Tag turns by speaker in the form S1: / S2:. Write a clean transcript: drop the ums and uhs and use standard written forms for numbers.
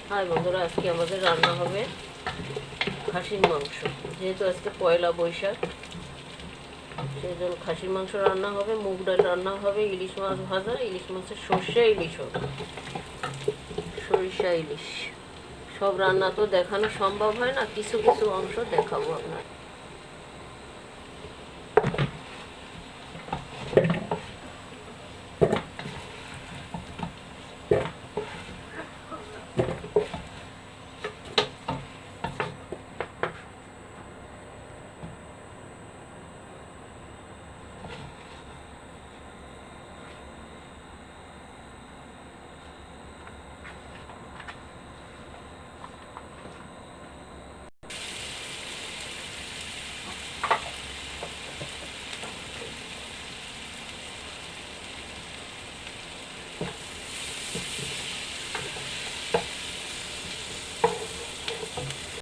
S1: High বন্ধুরা, আজকে আমাদের রান্না হবে খাসির মাংস। যেহেতু আজকে পয়লা বৈশাখ, সেই জন্য খাসির মাংস রান্না হবে, মুগ ডাল রান্না হবে, ইলিশ মাছ ভাজা, ইলিশ মাছের সর্ষে ইলিশ হবে, সরিষা ইলিশ। সব রান্না তো দেখানো সম্ভব হয় না, কিছু কিছু অংশ দেখাবো আপনার।